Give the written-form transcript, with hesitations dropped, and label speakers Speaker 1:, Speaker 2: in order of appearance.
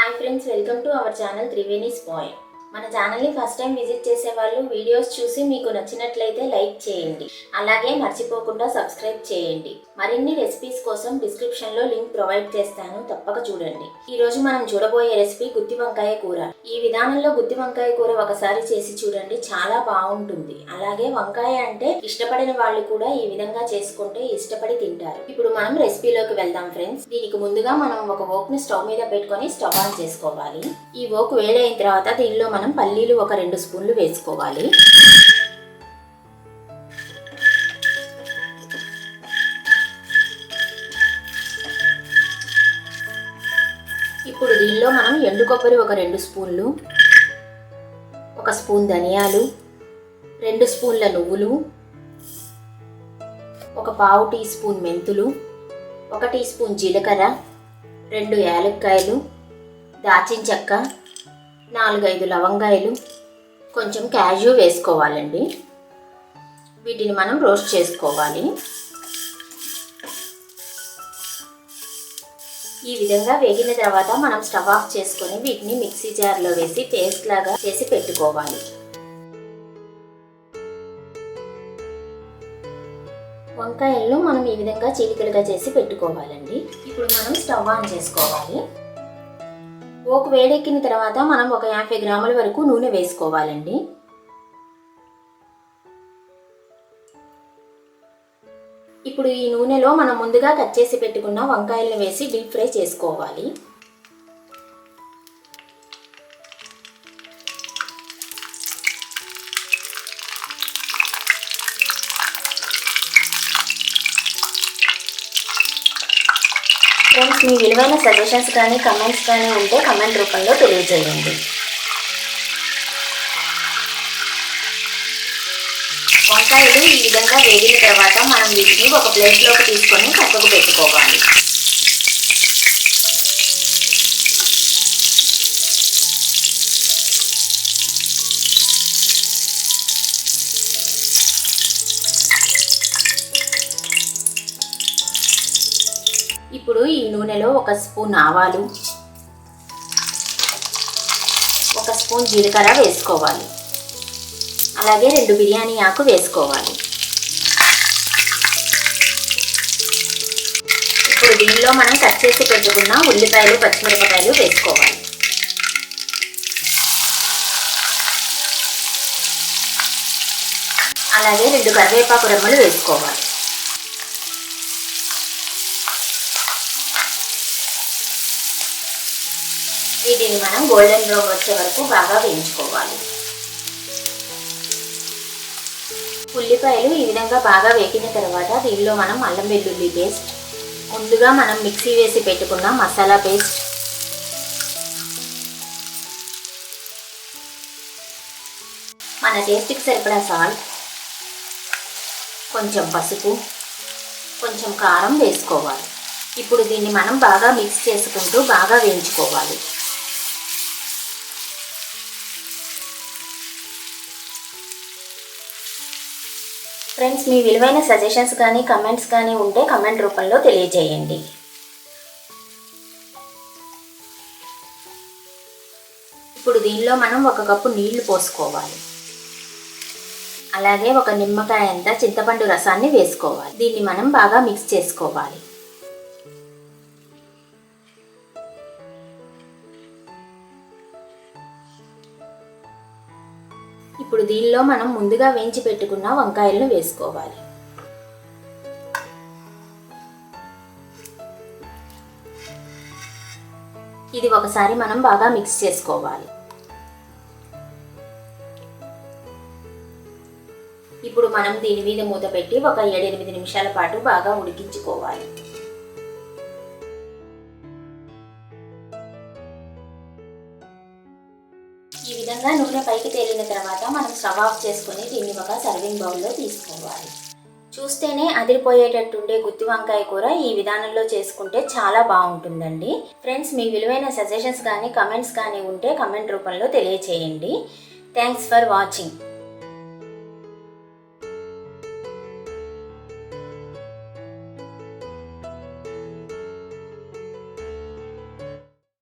Speaker 1: Hi friends, welcome to our channel Triveni spoil. మన ఛానల్ని first time visit చేసే వాళ్ళు వీడియోస్ చూసి మీకు నచ్చినట్లయితే లైక్ చేయండి. అలాగే మర్చిపోకుండా సబ్స్క్రైబ్ చేయండి. మరిన్ని రెసిపీస్ కోసం డిస్క్రిప్షన్లో లింక్ ప్రొవైడ్ చేస్తాను, తప్పక చూడండి. ఈ రోజు మనం చూడబోయే రెసిపీ గుత్తి వంకాయ కూర. ఈ విధానంలో గుత్తి వంకాయ కూర ఒకసారి చేసి చూడండి, చాలా బాగుంటుంది. అలాగే వంకాయ అంటే ఇష్టపడిన వాళ్ళు కూడా ఈ విధంగా చేసుకుంటే ఇష్టపడి తింటారు. ఇప్పుడు మనం రెసిపీలోకి వెళ్దాం ఫ్రెండ్స్. దీనికి ముందుగా మనం ఒక వోక్ ని స్టవ్ మీద పెట్టుకొని స్టవ్ ఆన్ చేసుకోవాలి. ఈ వోక్ వేడైన తర్వాత దీనిలో మనం పల్లీలు ఒక 2 స్పూన్లు వేసుకోవాలి. ఇప్పుడు దీనిలో మనం ఎండు కొబ్బరి ఒక 2 స్పూన్లు, 1 స్పూన్ ధనియాలు, 2 స్పూన్ల నువ్వులు, 1/4 టీ స్పూన్ మెంతులు, 1 టీ స్పూన్ జీలకర్ర, 2 యాలక్కాయలు, దాల్చిన చెక్క, 4-5 లవంగాయలు, కొంచెం క్యాష్యూ వేసుకోవాలండి. వీటిని మనం రోస్ట్ చేసుకోవాలి. ఈ విధంగా వేగిన తర్వాత మనం స్టవ్ ఆఫ్ చేసుకొని వీటిని మిక్సీ జార్లో వేసి పేస్ట్ లాగా చేసి పెట్టుకోవాలి. వంకాయలను మనం ఈ విధంగా చీలికలుగా చేసి పెట్టుకోవాలండి. ఇప్పుడు మనం స్టవ్ ఆన్ చేసుకోవాలి. ఒక వేడెక్కిన తర్వాత మనం ఒక 50 గ్రాముల వరకు నూనె వేసుకోవాలండి. ఇప్పుడు ఈ నూనెలో మనం ముందుగా కట్ చేసి పెట్టుకున్న వంకాయలను వేసి డీప్ ఫ్రై చేసుకోవాలి. ఫ్రెండ్స్, మీ విలువైన సజెషన్స్ కానీ కమెంట్స్ కానీ ఉంటే కమెంట్ రూపంలో తెలియజేయండి. వంకాయలు ఈ విధంగా వేగిన తర్వాత మనం వీటిని ఒక ప్లేట్లోకి తీసుకొని పక్కకు పెట్టుకోవాలి. ఇప్పుడు ఈ నూనెలో 1 స్పూన్ ఆవాలు, 1 స్పూన్ జీలకర్ర వేసుకోవాలి. అలాగే 2 బిర్యానీ ఆకు వేసుకోవాలి. ఇప్పుడు దీనిలో మనం కట్ చేసి పెట్టుకున్న ఉల్లిపాయలు, పచ్చిమిరపకాయలు వేసుకోవాలి. అలాగే 2 కరివేపాకు రెమ్మలు వేసుకోవాలి. వీటిని మనం గోల్డెన్ బ్రౌన్ వచ్చే వరకు బాగా వేయించుకోవాలి. ఉల్లిపాయలు ఈ విధంగా బాగా వేగిన తర్వాత దీనిలో మనం అల్లం వెల్లుల్లి పేస్ట్, ముందుగా మనం మిక్సీ వేసి పెట్టుకున్న మసాలా పేస్ట్, మన టేస్ట్కి సరిపడా సాల్ట్, కొంచెం పసుపు, కొంచెం కారం వేసుకోవాలి. ఇప్పుడు దీన్ని మనం బాగా మిక్స్ చేసుకుంటూ బాగా వేయించుకోవాలి. ఫ్రెండ్స్, మీ విలువైన సజెషన్స్ కానీ కమెంట్స్ కానీ ఉంటే కమెంట్ రూపంలో తెలియజేయండి. ఇప్పుడు దీనిలో మనం 1 కప్పు నీళ్లు పోసుకోవాలి. అలాగే 1 నిమ్మకాయ అంత చింతపండు రసాన్ని వేసుకోవాలి. దీన్ని మనం బాగా మిక్స్ చేసుకోవాలి. ఇప్పుడు దీనిలో మనం ముందుగా వేయించి పెట్టుకున్న వంకాయలను వేసుకోవాలి. ఇది ఒకసారి మనం బాగా మిక్స్ చేసుకోవాలి. ఇప్పుడు మనం దీని మీద మూత పెట్టి ఒక 7-8 నిమిషాల పాటు బాగా ఉడికించుకోవాలి. ఈ విధంగా నూనె పైకి తేలిన తర్వాత మనం స్టవ్ ఆఫ్ చేసుకొని దీన్ని ఒక సర్వింగ్ బౌల్లో తీసుకోవాలి. చూస్తేనే అదిరిపోయేటట్టుండే గుత్తి వంకాయ కూర ఈ విధానంలో చేసుకుంటే చాలా బాగుంటుందండి. ఫ్రెండ్స్, మీ విలువైన సజెషన్స్ కానీ కమెంట్స్ కానీ ఉంటే కమెంట్ రూపంలో తెలియచేయండి. Thanks for watching.